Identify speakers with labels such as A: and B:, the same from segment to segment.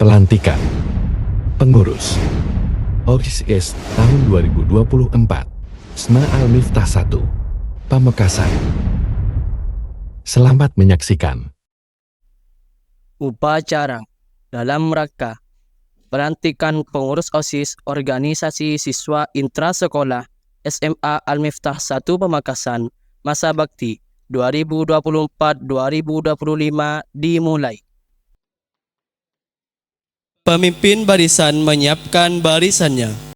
A: Pelantikan Pengurus OSIS tahun 2024 SMA Al-Miftah 1 Pamekasan. Selamat menyaksikan
B: upacara dalam rangka pelantikan pengurus OSIS Organisasi Siswa Intrasekolah SMA Al-Miftah 1 Pamekasan masa bakti 2024-2025 dimulai. Pemimpin barisan menyiapkan barisannya.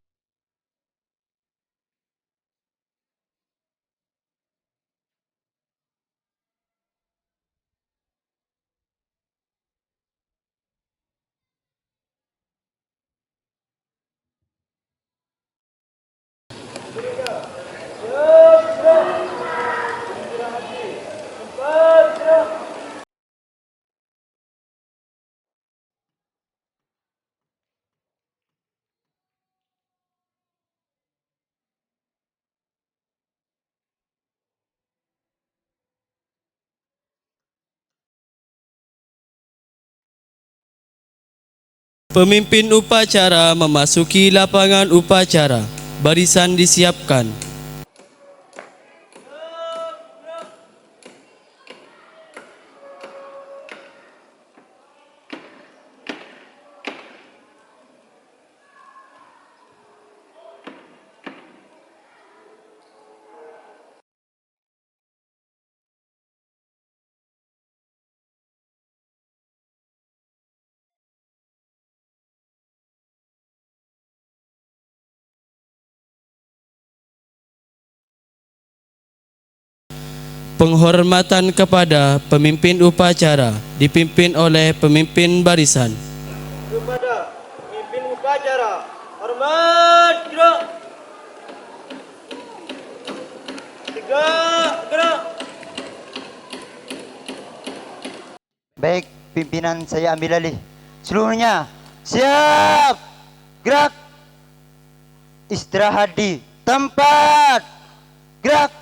B: Pemimpin upacara memasuki lapangan upacara. Barisan disiapkan. Penghormatan kepada pemimpin upacara dipimpin oleh pemimpin barisan.
C: Kepada pemimpin upacara, hormat gerak. Tegak gerak.
D: Baik, pimpinan saya ambil alih. Seluruhnya siap, gerak. Istirahat di tempat, gerak.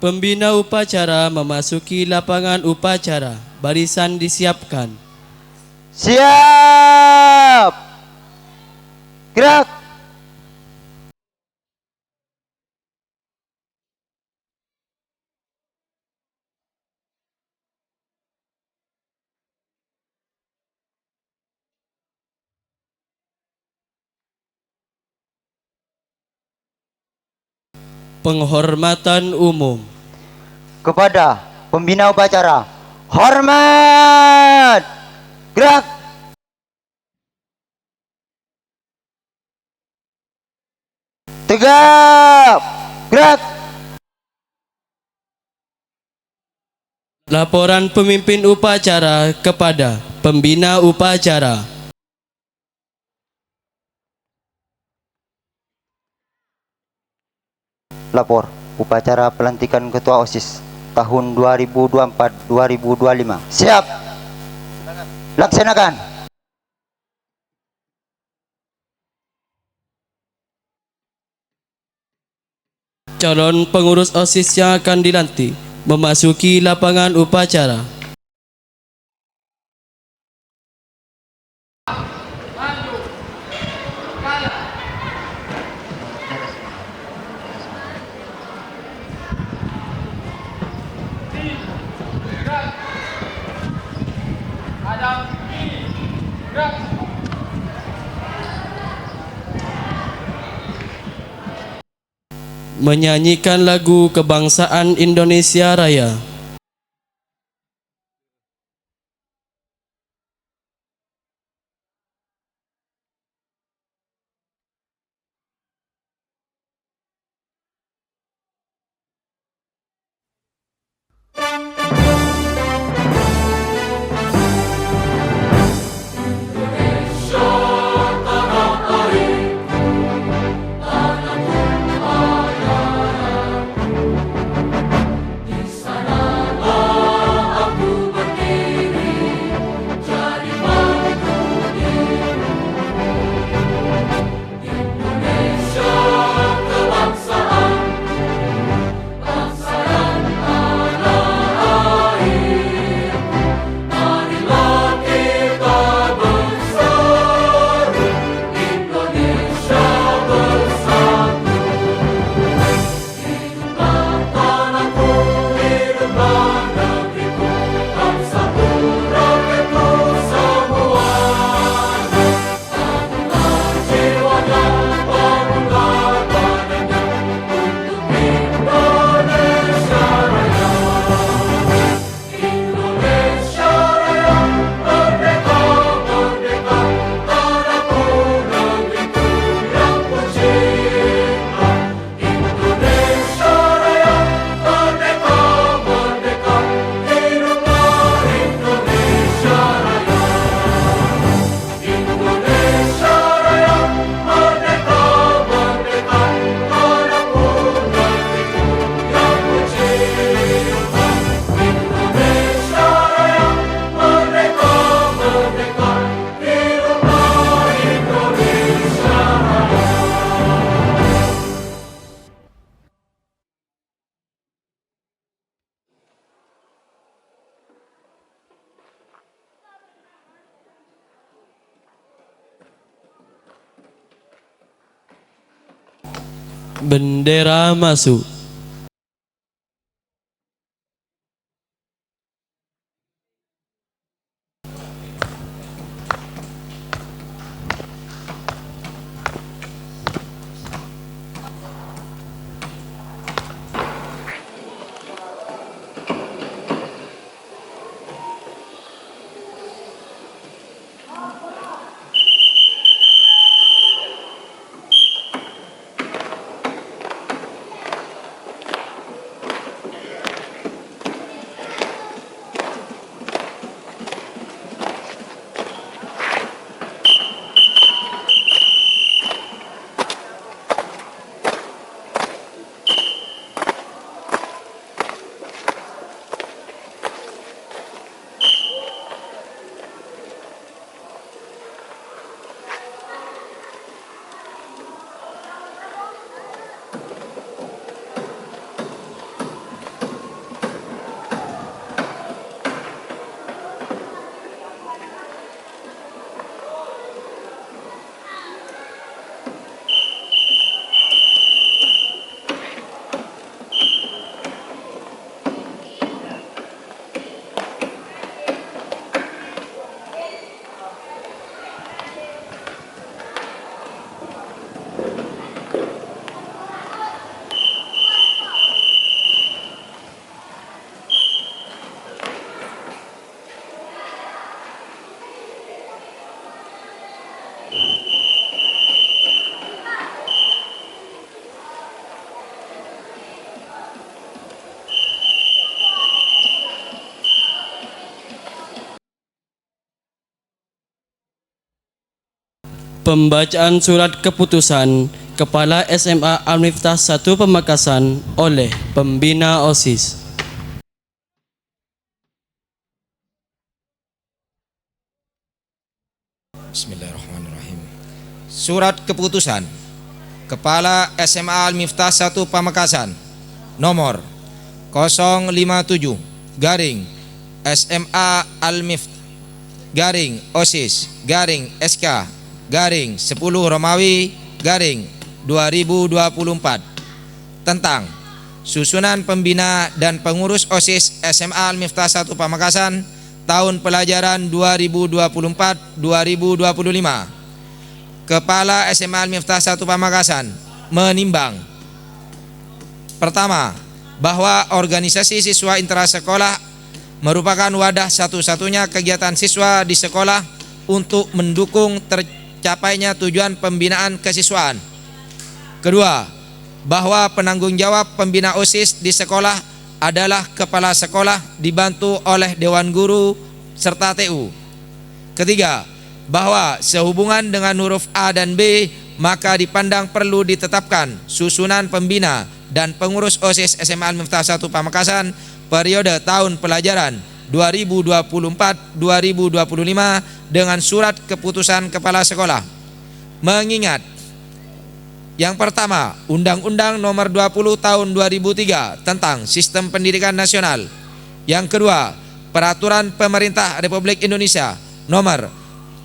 B: Pembina upacara memasuki lapangan upacara. Barisan disiapkan.
D: Siap, gerak.
B: Penghormatan umum.
D: Kepada pembina upacara, hormat, gerak. Tegak, gerak.
B: Laporan pemimpin upacara kepada pembina upacara.
D: Lapor upacara pelantikan ketua OSIS tahun 2024-2025. Siap. Laksanakan.
B: Calon pengurus OSIS yang akan dilantik memasuki lapangan upacara. Menyanyikan lagu kebangsaan Indonesia Raya.
E: Di sana
B: Bendera masuk. Pembacaan surat keputusan Kepala SMA Al-Miftah 1 Pamekasan oleh Pembina OSIS.
E: Bismillahirrahmanirrahim. Surat keputusan Kepala SMA Al-Miftah 1 Pamekasan nomor 057 garing SMA Al-Miftah garing OSIS garing SK garing 10 Romawi garing 2024 tentang susunan pembina dan pengurus OSIS SMA Al-Miftah 1 Pamekasan tahun pelajaran 2024-2025. Kepala SMA Al-Miftah 1 Pamekasan menimbang: pertama, bahwa organisasi siswa intrasekolah merupakan wadah satu-satunya kegiatan siswa di sekolah untuk mendukung tercapainya tujuan pembinaan kesiswaan. Kedua, bahwa penanggung jawab pembina OSIS di sekolah adalah kepala sekolah dibantu oleh Dewan Guru serta TU. Ketiga, bahwa sehubungan dengan huruf A dan B maka dipandang perlu ditetapkan susunan pembina dan pengurus OSIS SMA Al-Miftah 1 Pamekasan periode tahun pelajaran 2024-2025 dengan surat keputusan kepala sekolah. Mengingat yang pertama, Undang-Undang Nomor 20 Tahun 2003 tentang Sistem Pendidikan Nasional. Yang kedua, Peraturan Pemerintah Republik Indonesia Nomor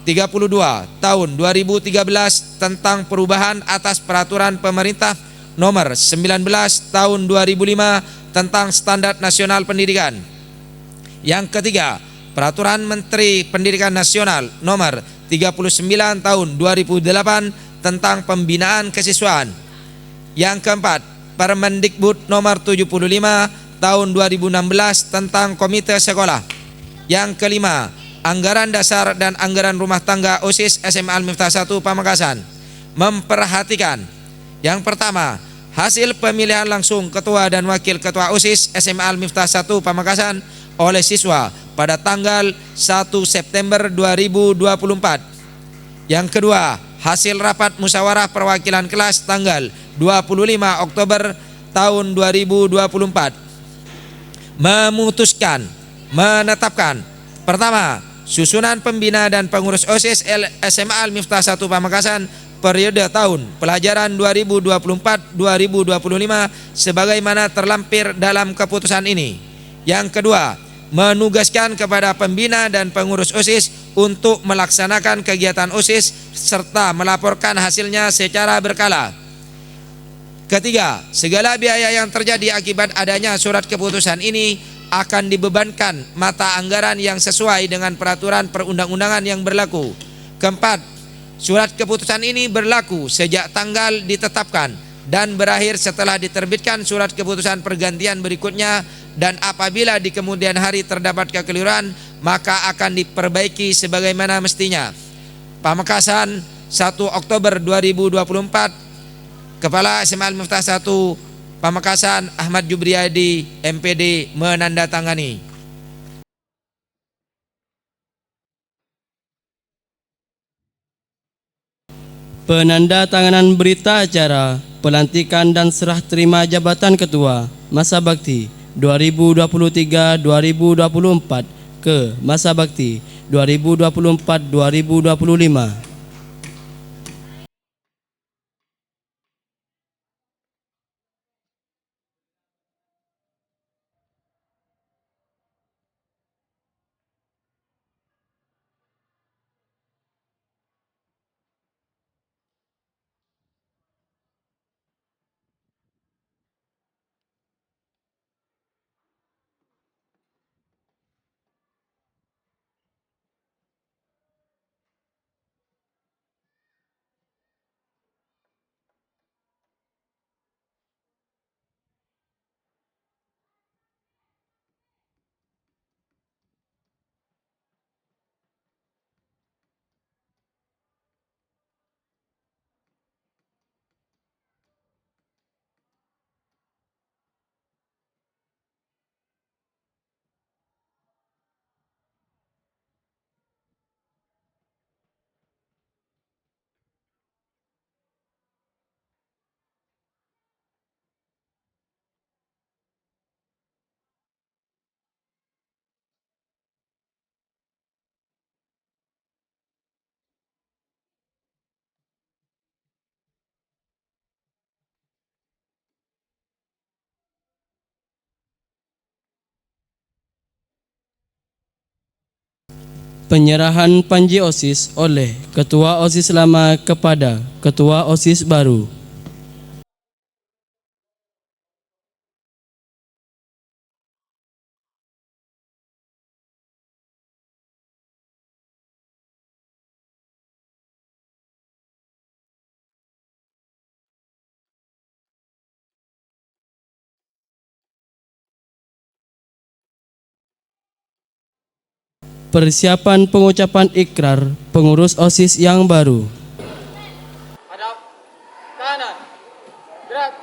E: 32 Tahun 2013 tentang perubahan atas Peraturan Pemerintah Nomor 19 Tahun 2005 tentang Standar Nasional Pendidikan. Yang ketiga, Peraturan Menteri Pendidikan Nasional Nomor 39 Tahun 2008 tentang pembinaan kesiswaan. Yang keempat, Permendikbud Nomor 75 Tahun 2016 tentang Komite Sekolah. Yang kelima, Anggaran Dasar dan Anggaran Rumah Tangga OSIS SMA Al-Miftah 1 Pamekasan memperhatikan: yang pertama, hasil pemilihan langsung ketua dan wakil ketua OSIS SMA Al-Miftah 1 Pamekasan oleh siswa pada tanggal 1 September 2024. Yang kedua, hasil rapat musyawarah perwakilan kelas tanggal 25 Oktober tahun 2024 memutuskan menetapkan: pertama, susunan pembina dan pengurus OSIS SMA Al-Miftah 1 Pamekasan periode tahun pelajaran 2024-2025 sebagaimana terlampir dalam keputusan ini. Yang kedua, menugaskan kepada pembina dan pengurus OSIS untuk melaksanakan kegiatan OSIS serta melaporkan hasilnya secara berkala. Ketiga, segala biaya yang terjadi akibat adanya surat keputusan ini akan dibebankan mata anggaran yang sesuai dengan peraturan perundang-undangan yang berlaku. Keempat, surat keputusan ini berlaku sejak tanggal ditetapkan dan berakhir setelah diterbitkan surat keputusan pergantian berikutnya, dan apabila di kemudian hari terdapat kekeliruan maka akan diperbaiki sebagaimana mestinya. Pamekasan 1 Oktober 2024. Kepala SMA Al-Miftah 1 Pamekasan Ahmad Jubriyadi MPD menandatangani.
B: Penandatanganan berita acara pelantikan dan serah terima jabatan Ketua Masa Bakti 2023-2024 ke Masa Bakti 2024-2025. Penyerahan panji OSIS oleh Ketua OSIS lama kepada Ketua OSIS baru. Persiapan pengucapan ikrar pengurus OSIS yang baru.
C: Hadap kanan. Gerak.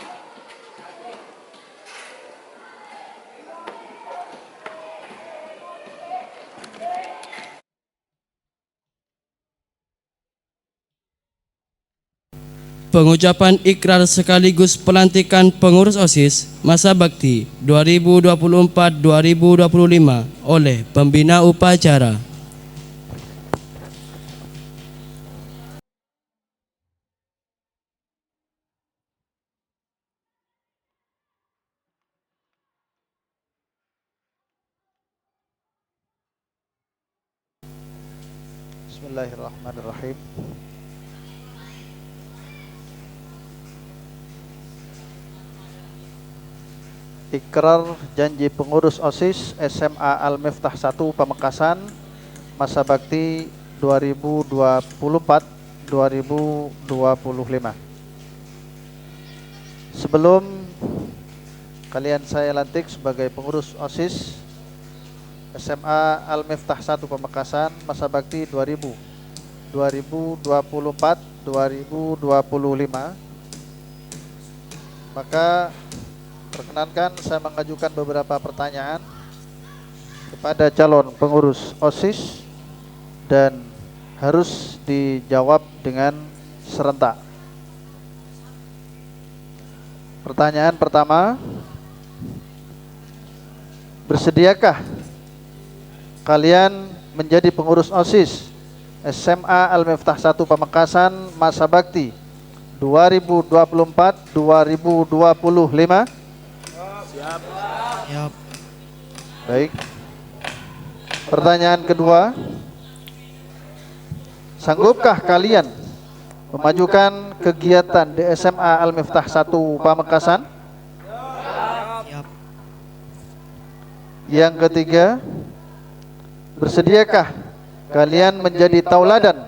B: Pengucapan ikrar sekaligus pelantikan pengurus OSIS Masa Bakti 2024-2025 oleh pembina upacara.
F: Bismillahirrahmanirrahim. Ikrar janji pengurus OSIS SMA Al-Miftah 1 Pamekasan Masa Bakti 2024-2025. Sebelum kalian saya lantik sebagai pengurus OSIS SMA Al-Miftah 1 Pamekasan Masa Bakti 2024-2025, maka perkenankan saya mengajukan beberapa pertanyaan kepada calon pengurus OSIS dan harus dijawab dengan serentak. Pertanyaan pertama, bersediakah kalian menjadi pengurus OSIS SMA Al-Miftah 1 Pamekasan Masa Bakti 2024-2025?
B: Siap.
F: Baik. Pertanyaan kedua, sanggupkah kalian memajukan kegiatan di SMA Al-Miftah 1 Pamekasan. Yang ketiga, bersediakah kalian menjadi tauladan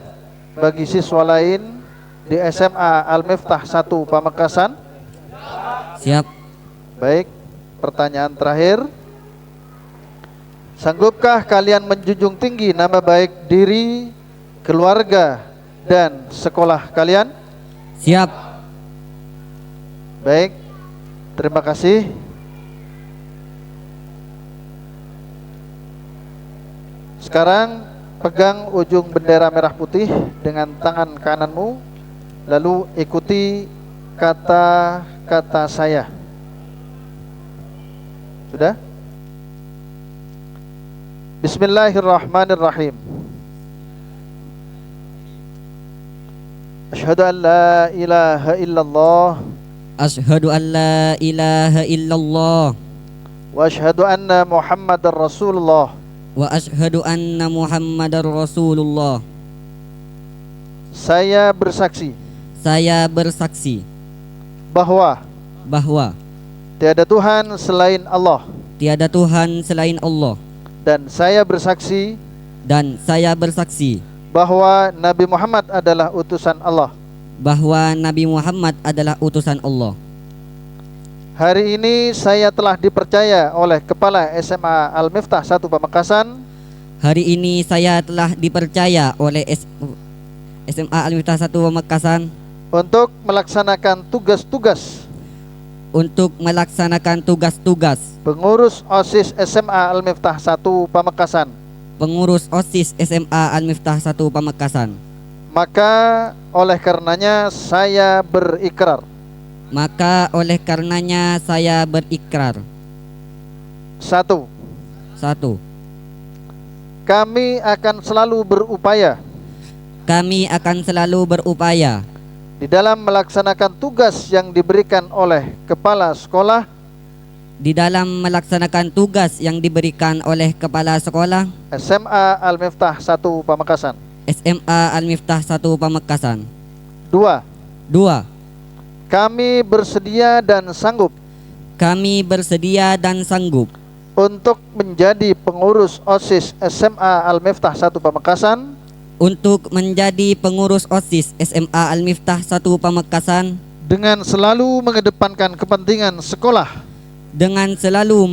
F: bagi siswa lain di SMA Al-Miftah 1 Pamekasan?
G: Siap.
F: Baik, pertanyaan terakhir. Sanggupkah kalian menjunjung tinggi nama baik diri, keluarga, dan sekolah kalian?
G: Siap.
F: Baik, terima kasih. Sekarang pegang ujung bendera merah putih dengan tangan kananmu, lalu ikuti kata-kata saya. Sudah? Bismillahirrahmanirrahim. Asyhadu an la ilaha illallah
G: Asyhadu an la ilaha illallah
F: wa asyhadu anna Muhammadar Rasulullah.
G: wa asyhadu anna Muhammadar Rasulullah.
F: Saya bersaksi
G: Saya bersaksi
F: bahwa
G: bahwa
F: tiada Tuhan selain Allah,
G: tiada Tuhan selain Allah,
F: dan saya bersaksi bahwa Nabi Muhammad adalah utusan Allah.
G: bahwa Nabi Muhammad adalah utusan Allah.
F: Hari ini saya telah dipercaya oleh Kepala SMA Al-Miftah 1 Pamekasan
G: Hari ini saya telah dipercaya oleh SMA Al-Miftah 1 Pamekasan
F: untuk melaksanakan tugas-tugas
G: untuk melaksanakan tugas-tugas
F: pengurus OSIS SMA Al-Miftah 1 Pamekasan.
G: pengurus OSIS SMA Al-Miftah 1 Pamekasan.
F: Maka oleh karenanya saya berikrar.
G: Maka oleh karenanya saya berikrar.
F: 1.
G: 1.
F: Kami akan selalu berupaya
G: Kami akan selalu berupaya
F: di dalam melaksanakan tugas yang diberikan oleh Kepala Sekolah
G: di dalam melaksanakan tugas yang diberikan oleh Kepala Sekolah
F: SMA Al-Miftah 1 Pamekasan.
G: SMA Al-Miftah 1 Pamekasan.
F: 2.
G: 2.
F: Kami bersedia dan sanggup
G: Kami bersedia dan sanggup
F: untuk menjadi pengurus OSIS SMA Al-Miftah 1 Pamekasan
G: untuk menjadi pengurus OSIS SMA Al-Miftah 1 Pamekasan
F: dengan selalu mengedepankan kepentingan sekolah
G: dengan selalu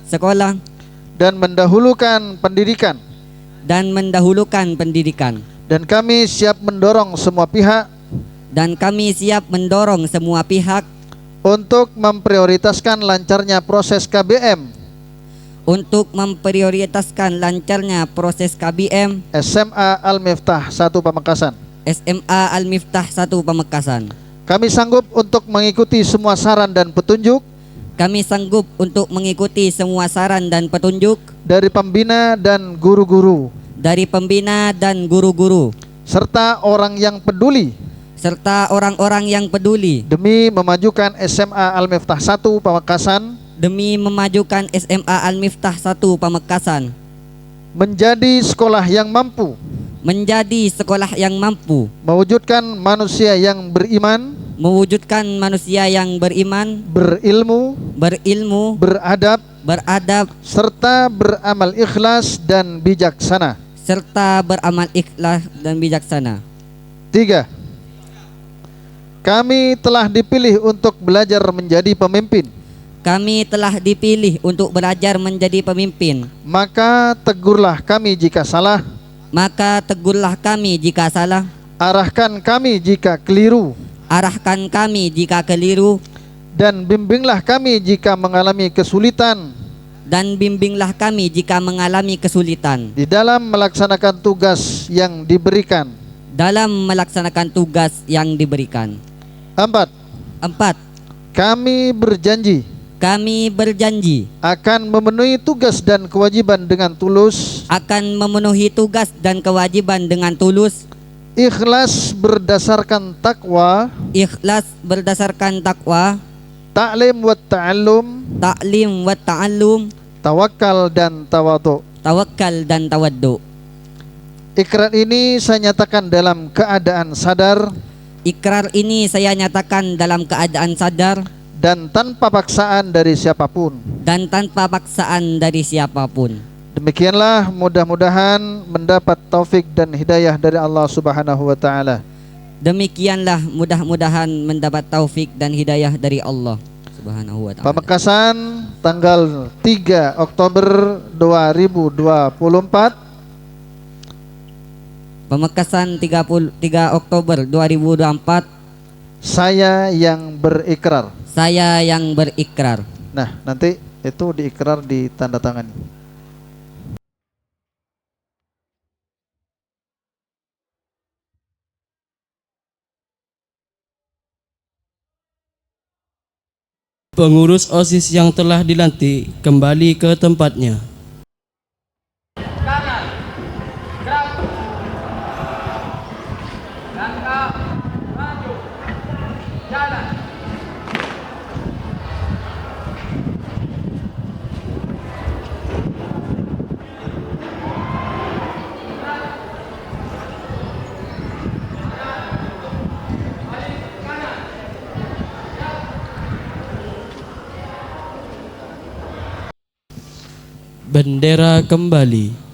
G: sekolah
F: dan mendahulukan pendidikan. Dan kami siap mendorong semua pihak untuk memprioritaskan lancarnya proses KBM SMA Al-Miftah 1 Pamekasan.
G: SMA Al-Miftah 1 Pamekasan.
F: Kami sanggup untuk mengikuti semua saran dan petunjuk dari pembina dan guru-guru serta orang-orang yang peduli demi memajukan SMA Al-Miftah 1 Pamekasan menjadi sekolah yang mampu mewujudkan manusia yang beriman, berilmu, beradab, serta beramal ikhlas dan bijaksana. 3. Kami telah dipilih untuk belajar menjadi pemimpin. Maka tegurlah kami jika salah. Arahkan kami jika keliru. Dan bimbinglah kami jika mengalami kesulitan. Di dalam melaksanakan tugas yang diberikan. 4. Kami berjanji akan memenuhi tugas dan kewajiban dengan tulus, ikhlas berdasarkan takwa, ta'lim wa ta'allum, tawakal dan tawadhu. Ikrar ini saya nyatakan dalam keadaan sadar
G: Ikrar ini saya nyatakan dalam keadaan sadar
F: dan tanpa paksaan dari siapapun.
G: dan tanpa paksaan dari siapapun.
F: Demikianlah, mudah-mudahan mendapat taufik dan hidayah dari Allah Subhanahu wa taala.
G: Demikianlah, mudah-mudahan mendapat taufik dan hidayah dari Allah Subhanahu wa taala.
F: Pamekasan tanggal 3 Oktober 2024.
G: Pamekasan 3 Oktober 2024.
F: Saya yang berikrar.
G: Saya yang berikrar.
F: Nah, nanti itu diikrar di tanda tangan.
B: Pengurus OSIS yang telah dilantik kembali ke tempatnya.
C: Kanan. Gerak. Langkah. Maju. Jalan.
B: Bendera kembali.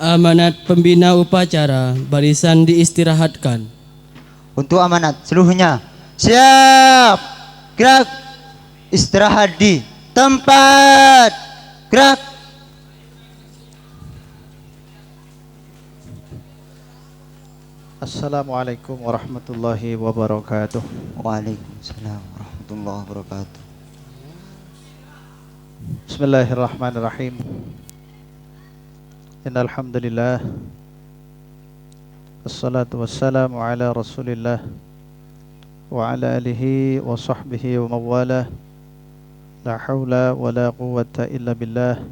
B: Amanat pembina upacara, barisan diistirahatkan.
D: Untuk amanat seluruhnya. Siap. Gerak. Istirahat di tempat. Gerak.
F: Assalamualaikum warahmatullahi wabarakatuh.
D: Waalaikumsalam warahmatullahi wabarakatuh.
F: Bismillahirrahmanirrahim. Innal hamdalillah wassalatu wassalamu ala Rasulillah wa ala alihi wa sahbihi wa mawala. La haula wa la quwwata illa billah.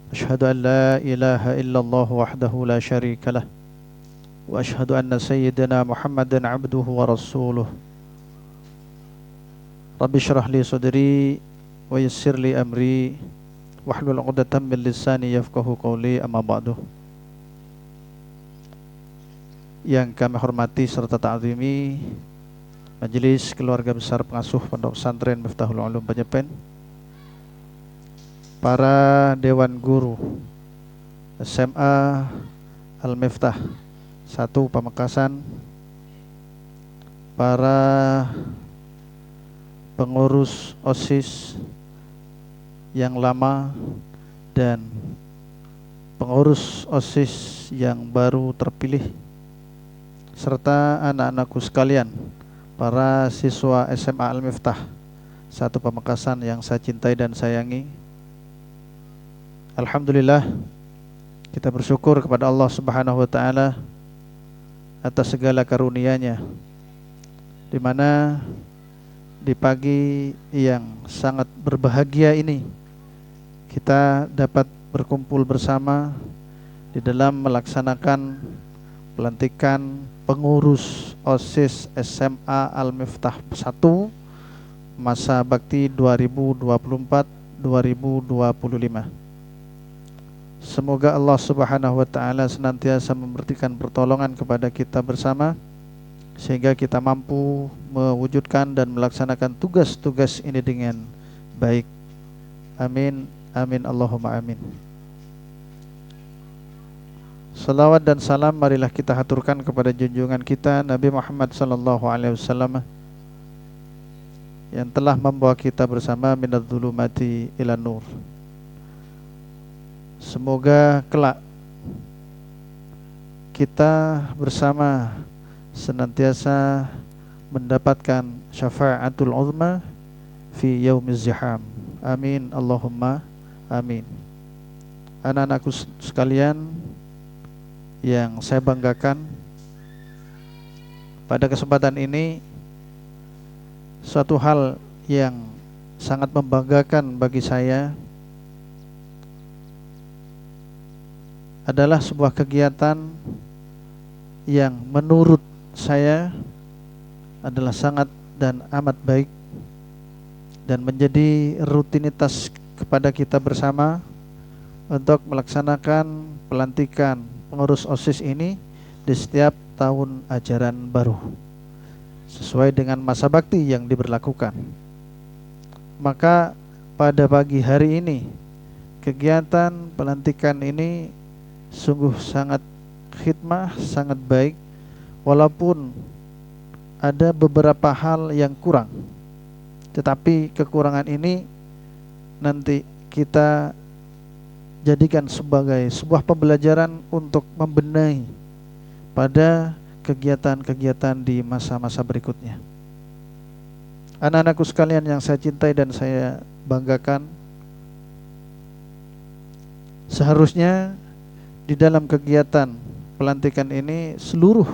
F: Ashhadu an la ilaha illallah wahdahu la syarika lah. Wa ashhadu anna sayyidina Muhammadan abduhu wa rasuluh. Rabbi syrah li sadri wa yassir li amri wahlul 'uqdatam min lisani yafqahu qawli, amma ba'du. Yang kami hormati serta ta'zimi Majelis Keluarga Besar Pengasuh Pondok Pesantren Miftahul Ulum Penyepen, para Dewan Guru SMA Al-Miftah 1 Pamekasan, para pengurus OSIS yang lama dan pengurus OSIS yang baru terpilih, serta anak-anakku sekalian, para siswa SMA Al-Miftah 1 Pamekasan yang saya cintai dan sayangi. Alhamdulillah, kita bersyukur kepada Allah Subhanahu wa taala atas segala karunia-Nya, di mana di pagi yang sangat berbahagia ini kita dapat berkumpul bersama di dalam melaksanakan pelantikan pengurus OSIS SMA Al-Miftah 1 masa bakti 2024-2025. Semoga Allah Subhanahu wa taala senantiasa memberikan pertolongan kepada kita bersama, sehingga kita mampu mewujudkan dan melaksanakan tugas-tugas ini dengan baik. Amin, amin, Allahumma amin. Salawat dan salam marilah kita haturkan kepada junjungan kita Nabi Muhammad sallallahu alaihi wasallam, yang telah membawa kita bersama minadz-dzulumati ila nur. Semoga kelak kita bersama senantiasa mendapatkan syafa'atul uzma fi yaumiz ziham. Amin, Allahumma amin. Anak-anakku sekalian yang saya banggakan, pada kesempatan ini suatu hal yang sangat membanggakan bagi saya adalah sebuah kegiatan yang menurut saya adalah sangat dan amat baik dan menjadi rutinitas kepada kita bersama untuk melaksanakan pelantikan pengurus OSIS ini di setiap tahun ajaran baru sesuai dengan masa bakti yang diberlakukan. Maka pada pagi hari ini kegiatan pelantikan ini sungguh sangat khidmah, sangat baik, walaupun ada beberapa hal yang kurang, tetapi kekurangan ini nanti kita jadikan sebagai sebuah pembelajaran untuk membenahi pada kegiatan-kegiatan di masa-masa berikutnya. Anak-anakku sekalian yang saya cintai dan saya banggakan, seharusnya di dalam kegiatan pelantikan ini seluruh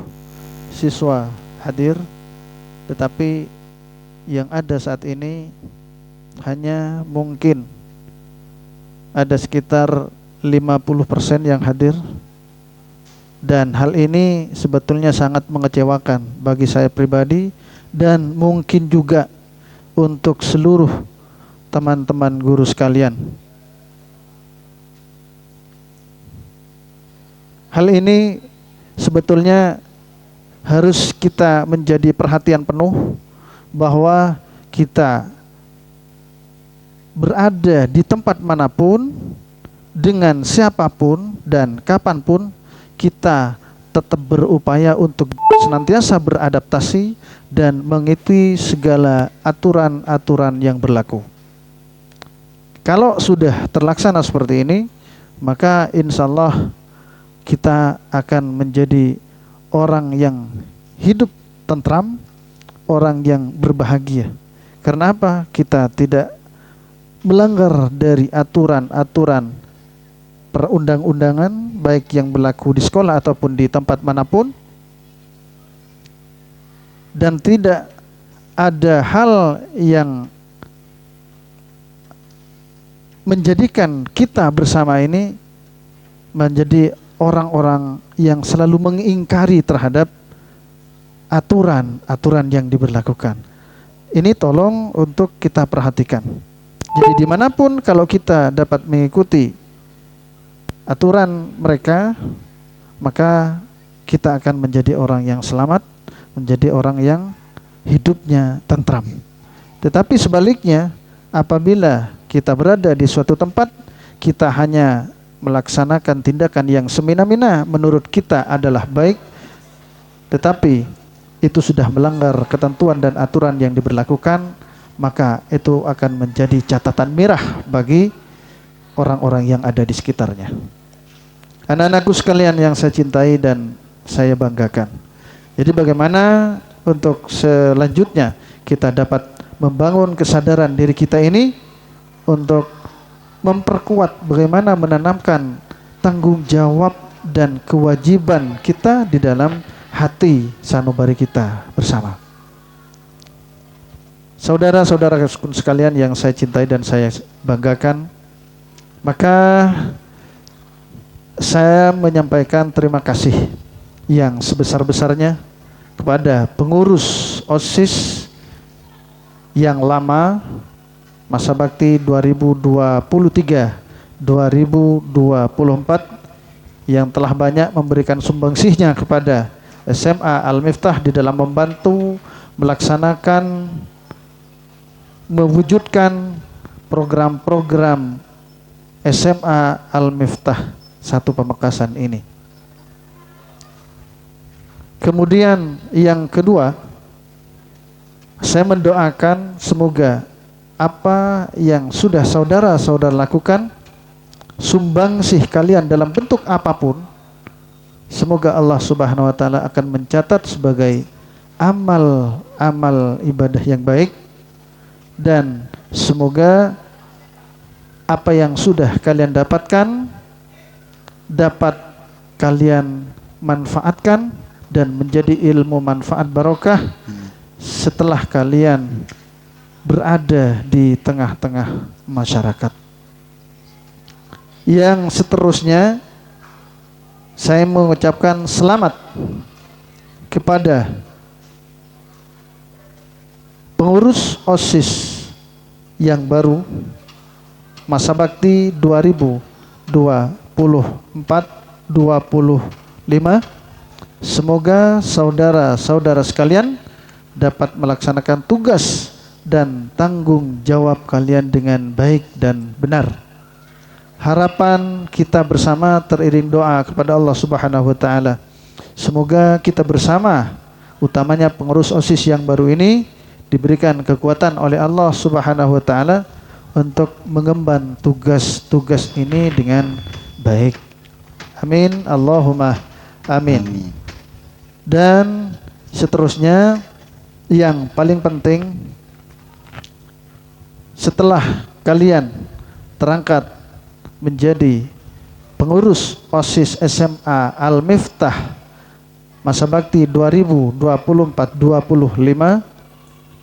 F: siswa hadir, tetapi yang ada saat ini hanya mungkin ada sekitar 50% yang hadir, dan hal ini sebetulnya sangat mengecewakan bagi saya pribadi dan mungkin juga untuk seluruh teman-teman guru sekalian. Hal ini sebetulnya harus kita menjadi perhatian penuh, bahwa kita berada di tempat manapun, dengan siapapun dan kapanpun, kita tetap berupaya untuk senantiasa beradaptasi dan mengikuti segala aturan-aturan yang berlaku. Kalau sudah terlaksana seperti ini, maka insya Allah kita akan menjadi orang yang hidup tentram, orang yang berbahagia. Karena apa? Kita tidak melanggar dari aturan-aturan perundang-undangan, baik yang berlaku di sekolah ataupun di tempat manapun, dan tidak ada hal yang menjadikan kita bersama ini menjadi orang-orang yang selalu mengingkari terhadap aturan-aturan yang diberlakukan. Ini tolong untuk kita perhatikan. Jadi dimanapun kalau kita dapat mengikuti aturan mereka, maka kita akan menjadi orang yang selamat, menjadi orang yang hidupnya tentram. Tetapi sebaliknya, apabila kita berada di suatu tempat, kita hanya melaksanakan tindakan yang semena-mena menurut kita adalah baik, tetapi itu sudah melanggar ketentuan dan aturan yang diberlakukan, maka itu akan menjadi catatan merah bagi orang-orang yang ada di sekitarnya. Anak-anakku sekalian yang saya cintai dan saya banggakan. Jadi bagaimana untuk selanjutnya kita dapat membangun kesadaran diri kita ini untuk memperkuat bagaimana menanamkan tanggung jawab dan kewajiban kita di dalam hati sanubari kita bersama. Saudara-saudara sekalian yang saya cintai dan saya banggakan, maka saya menyampaikan terima kasih yang sebesar-besarnya kepada pengurus OSIS yang lama masa bakti 2023-2024 yang telah banyak memberikan sumbangsihnya kepada SMA Al-Miftah di dalam membantu melaksanakan, mewujudkan program-program SMA Al-Miftah 1 Pamekasan ini. Kemudian yang kedua, saya mendoakan semoga apa yang sudah saudara-saudara lakukan, sumbangsih kalian dalam bentuk apapun, semoga Allah Subhanahu wa taala akan mencatat sebagai amal-amal ibadah yang baik, dan semoga apa yang sudah kalian dapatkan dapat kalian manfaatkan dan menjadi ilmu manfaat barokah setelah kalian berada di tengah-tengah masyarakat. Yang seterusnya, saya mengucapkan selamat kepada pengurus OSIS yang baru masa bakti 2024-2025. Semoga saudara-saudara sekalian dapat melaksanakan tugas dan tanggung jawab kalian dengan baik dan benar. Harapan kita bersama teriring doa kepada Allah Subhanahu wa taala. Semoga kita bersama, utamanya pengurus OSIS yang baru ini, diberikan kekuatan oleh Allah Subhanahu wa taala untuk mengemban tugas-tugas ini dengan baik. Amin. Allahumma amin. Dan seterusnya, yang paling penting, setelah kalian terangkat menjadi pengurus OSIS SMA Al-Miftah masa bakti 2024-2025,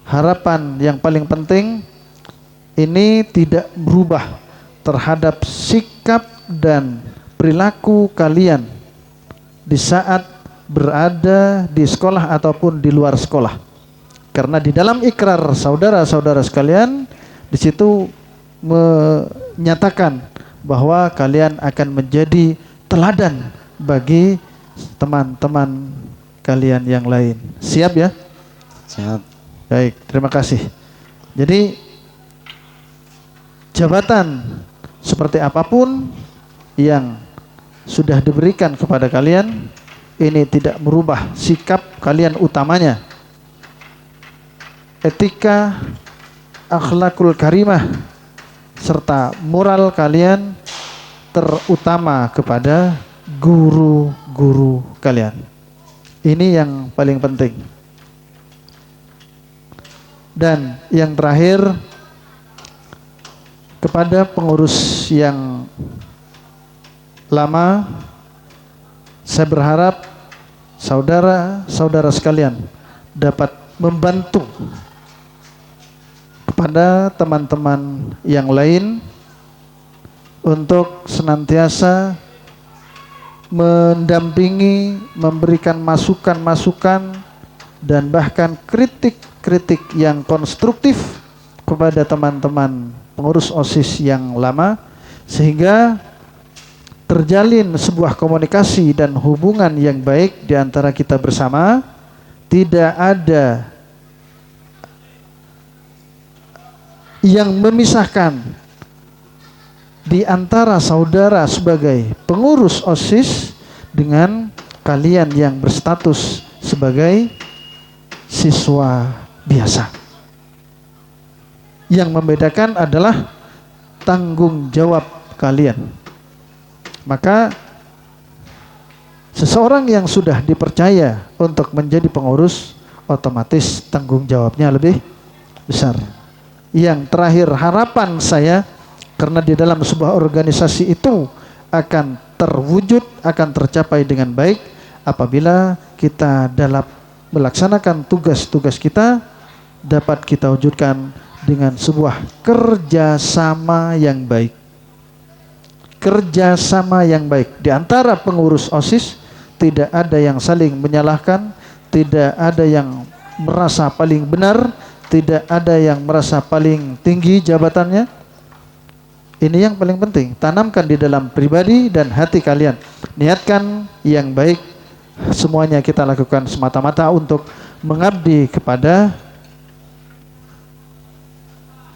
F: harapan yang paling penting ini tidak berubah terhadap sikap dan perilaku kalian di saat berada di sekolah ataupun di luar sekolah. Karena di dalam ikrar saudara-saudara sekalian, di situ menyatakan bahwa kalian akan menjadi teladan bagi teman-teman kalian yang lain. Siap ya?
D: Siap.
F: Baik, terima kasih. Jadi jabatan seperti apapun yang sudah diberikan kepada kalian, ini tidak merubah sikap kalian utamanya. Etika, akhlakul karimah, serta moral kalian terutama kepada guru-guru kalian. Ini yang paling penting. Dan yang terakhir, kepada pengurus yang lama, saya berharap saudara-saudara sekalian dapat membantu kepada teman-teman yang lain untuk senantiasa mendampingi, memberikan masukan-masukan dan bahkan kritik-kritik yang konstruktif kepada teman-teman pengurus OSIS yang lama, sehingga terjalin sebuah komunikasi dan hubungan yang baik di antara kita bersama. Tidak ada yang memisahkan di antara saudara sebagai pengurus OSIS dengan kalian yang berstatus sebagai siswa biasa. Yang membedakan adalah tanggung jawab kalian. Maka seseorang yang sudah dipercaya untuk menjadi pengurus, otomatis tanggung jawabnya lebih besar. Yang terakhir, harapan saya, karena di dalam sebuah organisasi itu akan terwujud, akan tercapai dengan baik apabila kita dalam melaksanakan tugas-tugas kita dapat kita wujudkan dengan sebuah kerjasama yang baik. Kerjasama yang baik di antara pengurus OSIS. Tidak ada yang saling menyalahkan, tidak ada yang merasa paling benar, tidak ada yang merasa paling tinggi jabatannya. Ini yang paling penting, tanamkan di dalam pribadi dan hati kalian. Niatkan yang baik, semuanya kita lakukan semata-mata untuk mengabdi kepada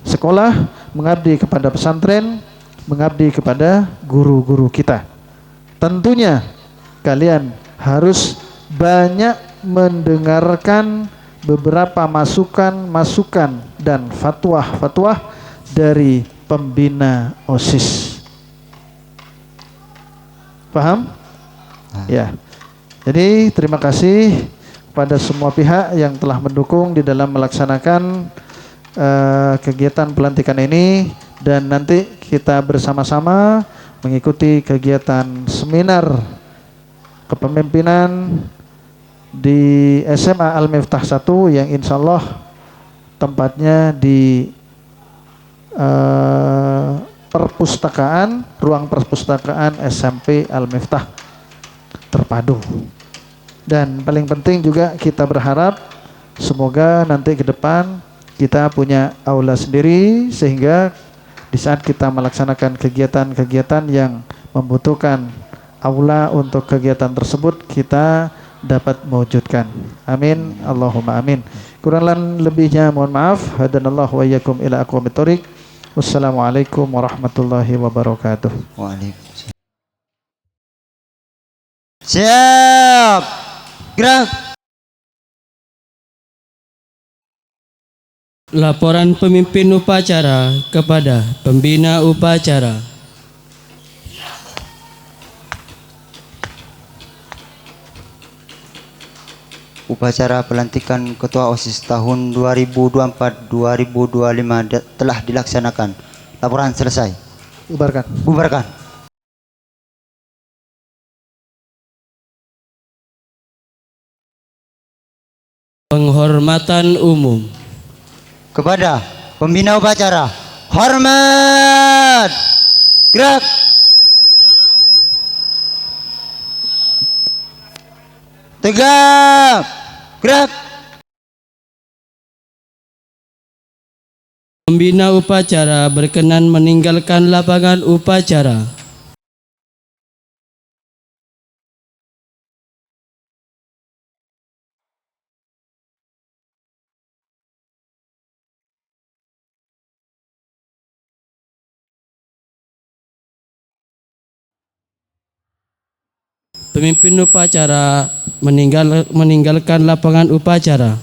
F: sekolah, mengabdi kepada pesantren, mengabdi kepada guru-guru kita. Tentunya kalian harus banyak mendengarkan beberapa masukan-masukan dan fatwa-fatwa dari pembina OSIS. Paham? Ya. Jadi terima kasih kepada semua pihak yang telah mendukung di dalam melaksanakan kegiatan pelantikan ini, dan nanti kita bersama-sama mengikuti kegiatan seminar kepemimpinan di SMA Al-Miftah 1 yang insya Allah tempatnya di ruang perpustakaan SMP Al-Miftah terpadu. Dan paling penting juga kita berharap semoga nanti ke depan kita punya aula sendiri, sehingga di saat kita melaksanakan kegiatan-kegiatan yang membutuhkan aula untuk kegiatan tersebut kita dapat mewujudkan. Amin, Allahumma amin. Kurang lebihnya mohon maaf. Hadanallahu wa iyyakum ila aqwamit thoriq. Wassalamualaikum warahmatullahi wabarakatuh.
D: Waalaikumsalam. Siap. Gerak.
B: Laporan pemimpin upacara kepada pembina upacara.
D: Upacara pelantikan Ketua OSIS tahun 2024-2025 telah dilaksanakan. Laporan selesai.
F: Bubarkan.
D: Bubarkan.
B: Penghormatan umum.
D: Kepada pembina upacara, hormat. Gerak. Tegak. Gerak.
B: Pembina upacara berkenan meninggalkan lapangan upacara. Pemimpin upacara meninggalkan lapangan upacara.